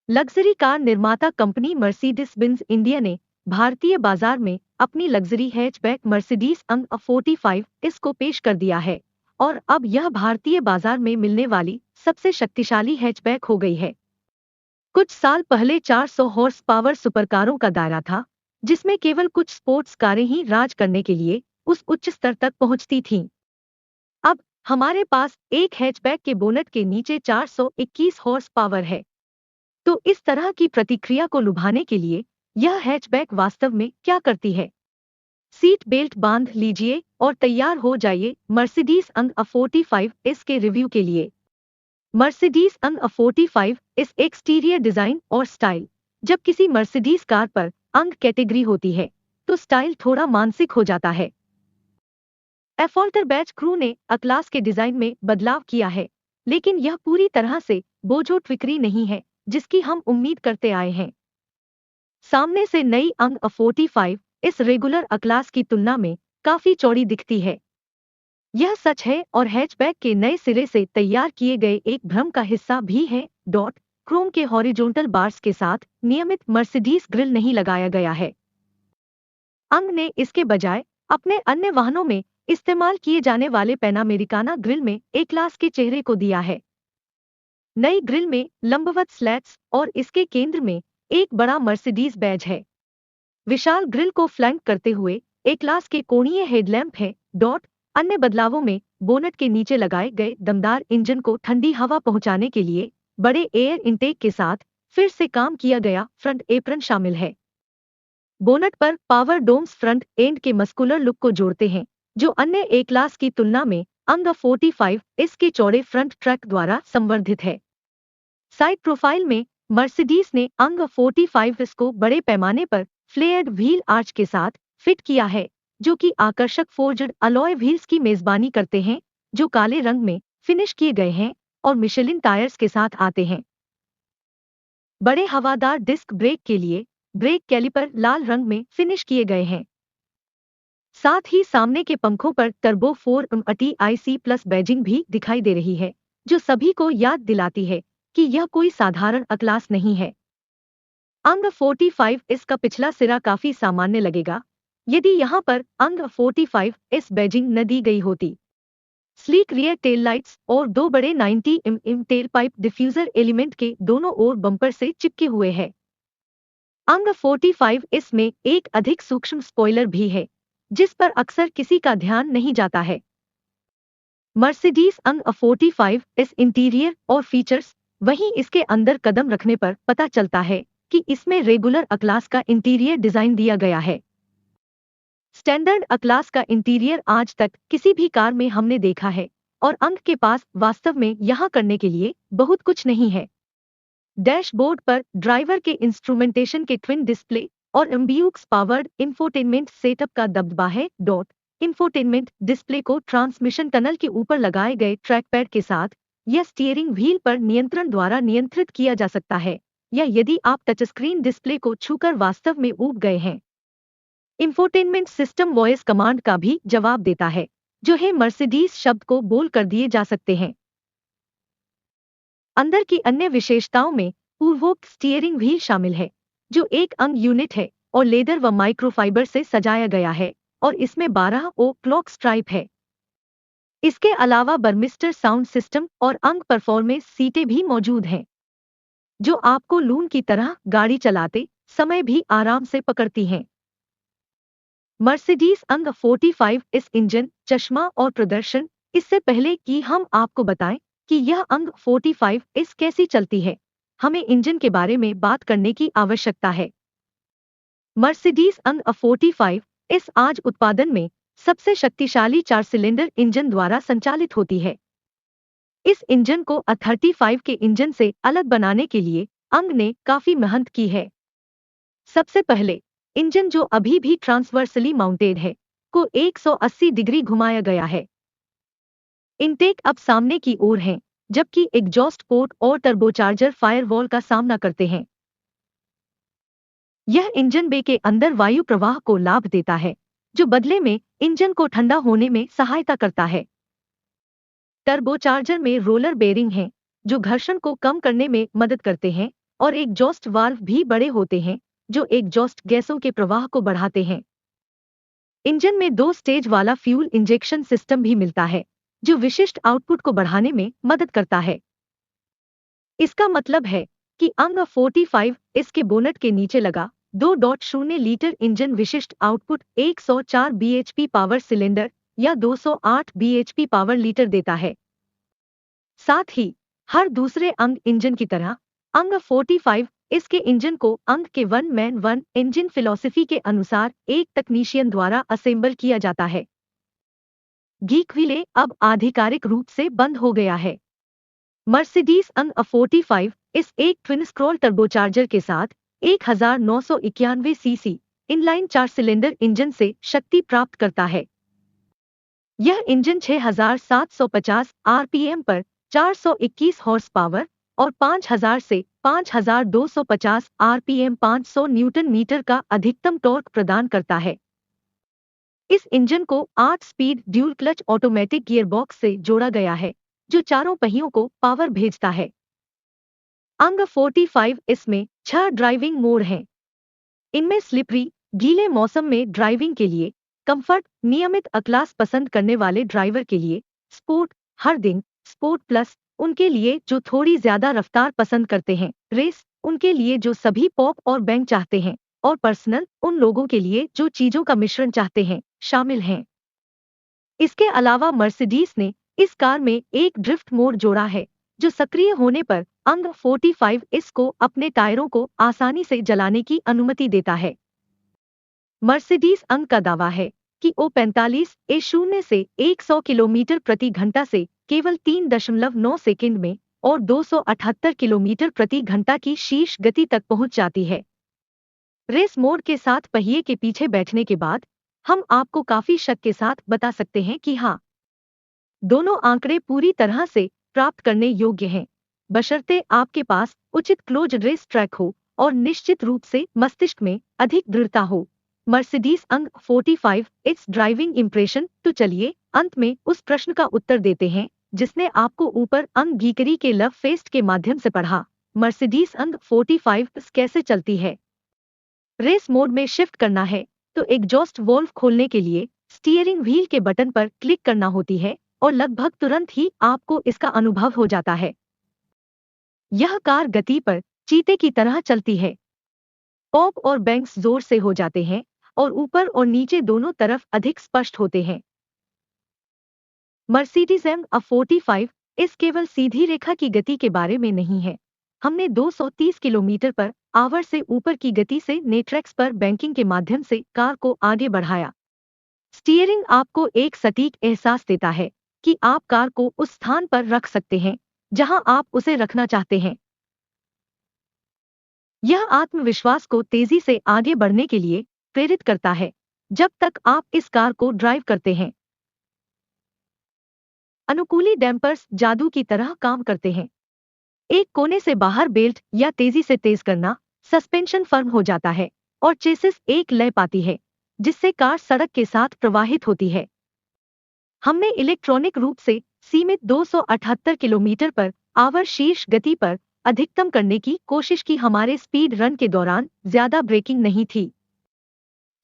Luxury car निर्माता company Mercedes Benz India ने भारतीय बाजार में अपनी लग्जरी हैचबैक मर्सिडीज अंग 45 इसको पेश कर दिया है और अब यह भारतीय बाजार में मिलने वाली सबसे शक्तिशाली हैचबैक हो गई है। कुछ साल पहले 400 हॉर्स पावर सुपरकारों का दायरा था, जिसमें केवल कुछ स्पोर्ट्स कारें ही राज करने के लिए उस उच्च स्तर तक पहुंचती थीं। अब हमारे पास एक हैचबैक के बोनट के नीचे 421 हॉर्स पावर है। तो इस तरह की प्रतिक्रिया को लुभाने के लिए यह हैचबैक वास्तव में क्या करती है? सीट बेल्ट बांध लीजिए और तैयार हो जाइए मर्सिडीज अंग 45 इस के रिव्यू के लिए। मर्सिडीज अंग 45 इस एक्सटीरियर डिजाइन और स्टाइल। जब किसी मर्सिडीज कार पर अंग कैटेगरी होती है तो स्टाइल थोड़ा मानसिक हो जाता है। एफॉल्टर क्रू ने अक्लास के डिजाइन में बदलाव किया है, लेकिन यह पूरी तरह से बोझो ट्विकरी नहीं है जिसकी हम उम्मीद करते आए हैं। सामने से नई अंग 45 इस रेगुलर अक्लास की तुलना में काफी चौड़ी दिखती है। यह सच है और हैचबैक के नए सिरे से तैयार किए गए एक भ्रम का हिस्सा भी है। क्रोम के हॉरिजॉन्टल बार्स के साथ नियमित मर्सिडीज ग्रिल नहीं लगाया गया है। अंग ने इसके बजाय अपने अन्य वाहनों में इस्तेमाल किए जाने वाले पैनामेरिकाना ग्रिल में ए क्लास के चेहरे को दिया है। नई ग्रिल में लंबवत स्लैट्स और इसके केंद्र में एक बड़ा मर्सिडीज बैज है। विशाल ग्रिल को फ्लैंक करते हुए ए क्लास के कोणीय हेडलैम्प है। अन्य बदलावों में बोनट के नीचे लगाए गए दमदार इंजन को ठंडी हवा पहुंचाने के लिए बड़े एयर इनटेक के साथ फिर से काम किया गया फ्रंट एप्रन शामिल है। बोनट पर पावर डोम्स फ्रंट एंड के मस्कुलर लुक को जोड़ते हैं, जो अन्य ए क्लास की तुलना में अंग 45 इसके चौड़े फ्रंट ट्रैक द्वारा संवर्धित है। साइड प्रोफाइल में मर्सिडीज ने अंग 45 इसको बड़े पैमाने पर फ्लेयर्ड व्हील आर्च के साथ फिट किया है, जो कि आकर्षक फोर्ज्ड अलॉय व्हील्स की मेजबानी करते हैं, जो काले रंग में फिनिश किए गए हैं और मिशेलिन टायर्स के साथ आते हैं। बड़े हवादार डिस्क ब्रेक के लिए ब्रेक कैलिपर लाल रंग में फिनिश किए गए हैं। साथ ही सामने के पंखों पर टर्बो 4MATIC+ बैजिंग भी दिखाई दे रही है, जो सभी को याद दिलाती है कि यह कोई साधारण अक्लास नहीं है। अंग 45 इसका पिछला सिरा काफी सामान्य लगेगा यदि यहाँ पर अंग 45 इस बैजिंग न दी गई होती। स्लीक रियर टेल लाइट्स और दो बड़े 90 mm tell pipe diffuser element के दोनों ओर बम्पर से चिपके हुए हैं। अंग 45 इसमें एक अधिक सूक्ष्म स्पॉइलर भी है, जिस पर अक्सर किसी का ध्यान नहीं जाता है। मर्सिडीज अंग 45 इस इंटीरियर और फीचर्स वहीं इसके अंदर कदम रखने पर पता चलता है कि इसमें रेगुलर अक्लास का इंटीरियर डिजाइन दिया गया है। स्टैंडर्ड अक्लास का इंटीरियर आज तक किसी भी कार में हमने देखा है और अंग के पास वास्तव में यहाँ करने के लिए बहुत कुछ नहीं है। डैशबोर्ड पर ड्राइवर के इंस्ट्रूमेंटेशन के ट्विन डिस्प्ले और एम्बियूक्स पावर्ड इंफोटेनमेंट सेटअप का दबदबा है। इंफोटेनमेंट डिस्प्ले को ट्रांसमिशन टनल के ऊपर लगाए गए ट्रैकपैड के साथ या स्टीयरिंग व्हील पर नियंत्रण द्वारा नियंत्रित किया जा सकता है, या यदि आप टचस्क्रीन डिस्प्ले को छूकर वास्तव में ऊब गए हैं। इंफोटेनमेंट सिस्टम वॉइस कमांड का भी जवाब देता है, जो है मर्सिडीज शब्द को बोल कर दिए जा सकते हैं। अंदर की अन्य विशेषताओं में पूर्वोक्त स्टीयरिंग व्हील शामिल है, जो एक अंग यूनिट है और लेदर व माइक्रोफाइबर से सजाया गया है और इसमें 12 क्लॉक स्ट्राइप है। इसके अलावा बर्मिस्टर साउंड सिस्टम और अंग परफॉर्मेंस सीटें भी मौजूद हैं, जो आपको लून की तरह गाड़ी चलाते समय भी आराम से पकड़ती हैं। मर्सिडीज अंग 45 इस इंजन, चश्मा और प्रदर्शन। इससे पहले कि हम आपको बताएं कि यह अंग 45 इस कैसी चलती है, हमें इंजन के बारे में बात करने की आवश्यकता है। मर्सिडीज अंग 45 इस आज उत्पादन में सबसे शक्तिशाली 4 सिलेंडर इंजन द्वारा संचालित होती है। इस इंजन को 35 के इंजन से अलग बनाने के लिए अंग ने काफी मेहनत की है। सबसे पहले इंजन, जो अभी भी ट्रांसवर्सली माउंटेड है, को 180 डिग्री घुमाया गया है। इनटेक अब सामने की ओर हैं, जबकि एग्जॉस्ट पोर्ट और टर्बोचार्जर फायरवॉल का सामना करते हैं। यह इंजन बे के अंदर वायु प्रवाह को लाभ देता है, जो बदले में इंजन को ठंडा होने में सहायता करता है। टर्बोचार्जर में रोलर बेरिंग हैं, जो घर्षण को कम करने में मदद करते हैं, और एग्जॉस्ट वाल्व भी बड़े होते हैं, जो एग्जॉस्ट गैसों के प्रवाह को बढ़ाते हैं। इंजन में 2 स्टेज वाला फ्यूल इंजेक्शन सिस्टम भी मिलता है, जो विशिष्ट आउटपुट को बढ़ाने में मदद करता है। इसका मतलब है कि अंग 45 इसके बोनट के नीचे लगा 2.0 लीटर इंजन विशिष्ट आउटपुट 104 bhp पावर सिलेंडर या 208 bhp पावर लीटर देता है। साथ ही हर दूसरे अंग इंजन की तरह अंग 45 इसके इंजन को अंग के one man one engine philosophy के अनुसार एक तकनीशियन द्वारा असेंबल किया जाता है। गीकविले अब आधिकारिक रूप से बंद हो गया है। मर्सिडीज अंग 45 इस एक ट्विन स्क्रॉल टर्बोचार्जर के साथ 1991 सीसी इनलाइन 4 सिलेंडर इंजन से शक्ति प्राप्त करता है। यह इंजन 6750 आरपीएम पर 421 हॉर्स पावर और 5000 से 5250 आरपीएम 500 न्यूटन मीटर का अधिकतम टॉर्क प्रदान करता है। इस इंजन को 8 speed dual clutch automatic gearbox से जोड़ा गया है, जो चारों पहियों को पावर भेजता है। अंग 45 इसमें 6 ड्राइविंग मोड हैं। इनमें स्लिपरी गीले मौसम में ड्राइविंग के लिए, कंफर्ट नियमित अक्लास पसंद करने वाले ड्राइवर के लिए, स्पोर्ट हर दिन, स्पोर्ट प्लस उनके लिए जो थोड़ी ज्यादा रफ्तार पसंद करते हैं, रेस उनके लिए जो सभी पॉप और बैंग चाहते हैं, और पर्सनल उन लोगों के लिए जो चीजों का मिश्रण चाहते हैं, शामिल हैं। इसके अलावा मर्सिडीज ने इस कार में एक ड्रिफ्ट मोड जोड़ा है, जो सक्रिय होने पर अंग 45 इसको अपने टायरों को आसानी से जलाने की अनुमति देता है। मर्सिडीज अंग का दावा है कि O45 A0 से 100 किलोमीटर प्रति घंटा से केवल 3.9 सेकंड में और 278 किलोमीटर प्रति घंटा की शीर्ष गति तक पहुंच जाती है। रेस मोड के साथ पहिए के पीछे बैठने के बाद हम आपको काफी शक के साथ बता सकते हैं कि हाँ, दोनों आंकड़े पूरी तरह से प्राप्त करने योग्य हैं, बशर्ते आपके पास उचित क्लोज रेस ट्रैक हो और निश्चित रूप से मस्तिष्क में अधिक दृढ़ता हो। मर्सिडीज अंग 45 इट्स ड्राइविंग इम्प्रेशन। तो चलिए अंत में उस प्रश्न का उत्तर देते हैं जिसने आपको ऊपर अंग गीकरी के लव फेस्ट के माध्यम से पढ़ा। मर्सिडीज अंग 45 कैसे चलती है? रेस मोड में शिफ्ट करना है तो एग्जॉस्ट वॉल्व खोलने के लिए स्टीयरिंग व्हील के बटन पर क्लिक करना होती है और लगभग तुरंत ही आपको इसका अनुभव हो जाता है। यह कार गति पर चीते की तरह चलती है। पॉप और बैंक्स जोर से हो जाते हैं और ऊपर और नीचे दोनों तरफ अधिक स्पष्ट होते हैं। मर्सिडीज एम 45 इस केवल सीधी रेखा की गति के बारे में नहीं है। हमने 230 किलोमीटर पर आवर से ऊपर की गति से नेट्रैक्स पर बैंकिंग के माध्यम से कार को आगे बढ़ाया। स्टीयरिंग आपको एक सटीक एहसास देता है कि आप कार को उस स्थान पर रख सकते हैं जहां आप उसे रखना चाहते हैं। यह आत्मविश्वास को तेजी से आगे बढ़ने के लिए प्रेरित करता है जब तक आप इस कार को ड्राइव करते हैं। अनुकूली डैम्पर्स जादू की तरह काम करते हैं। एक कोने से बाहर बेल्ट या तेजी से तेज करना, सस्पेंशन फर्म हो जाता है और चेसिस एक लय पाती है जिससे कार सड़क के साथ प्रवाहित होती है। हमने इलेक्ट्रॉनिक रूप से सीमित 278 किलोमीटर पर आवर शीर्ष गति पर अधिकतम करने की कोशिश की। हमारे स्पीड रन के दौरान ज्यादा ब्रेकिंग नहीं थी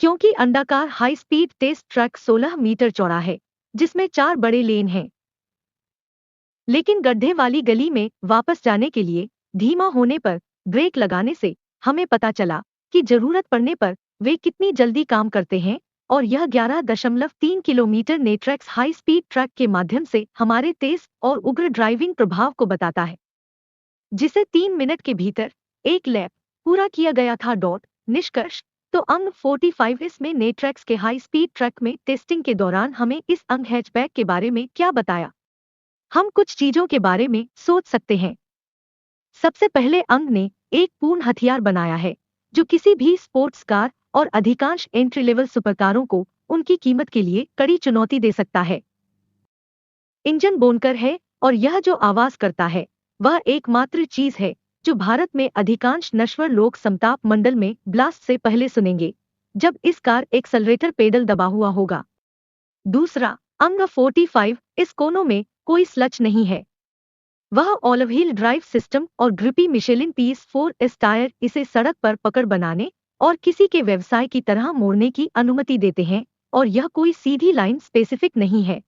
क्योंकि अंडाकार high speed test track 16 metre चौड़ा है जिसमें 4 बड़े लेन हैं। लेकिन गड्ढे वाली गली में वापस जाने के लिए धीमा होने पर ब्रेक लगाने से हमें पता चला कि जरूरत पड़ने पर वे कितनी जल्दी काम करते हैं और यह 11.3 kilometre NATRAX high speed track के माध्यम से हमारे तेज और उग्र ड्राइविंग प्रभाव को बताता है जिसे 3 मिनट के भीतर एक लैप पूरा किया गया था। निष्कर्ष तो अंग 45 इसमें नेट्रैक्स के हाई स्पीड ट्रैक में टेस्टिंग के दौरान हमें इस अंग हैचबैक के बारे में क्या बताया? हम कुछ चीजों के बारे में सोच सकते हैं। सबसे पहले अंग ने एक पूर्ण हथियार बनाया है जो किसी भी स्पोर्ट्स कार और अधिकांश एंट्री लेवल सुपरकारों को उनकी कीमत के लिए कड़ी चुनौती दे सकता है। इंजन बोनकर है और यह जो आवाज करता है वह एकमात्र चीज है जो भारत में अधिकांश नश्वर लोग समताप मंडल में ब्लास्ट से पहले सुनेंगे। जब इस कार एक्सेलरेटर पेडल दबा हुआ होगा। दूसरा, अंग 45, इस कोनों में कोई स्लच नहीं है। वह ऑल व्हील ड्राइव सिस्टम और ग्रिपी मिशेलिन पीस 4S टायर इसे सड़क पर पकड़ बनाने और किसी के व्यवसाय की तरह मोड़ने की अनुमति देते हैं, और यह कोई सीधी लाइन स्पेसिफिक नहीं है।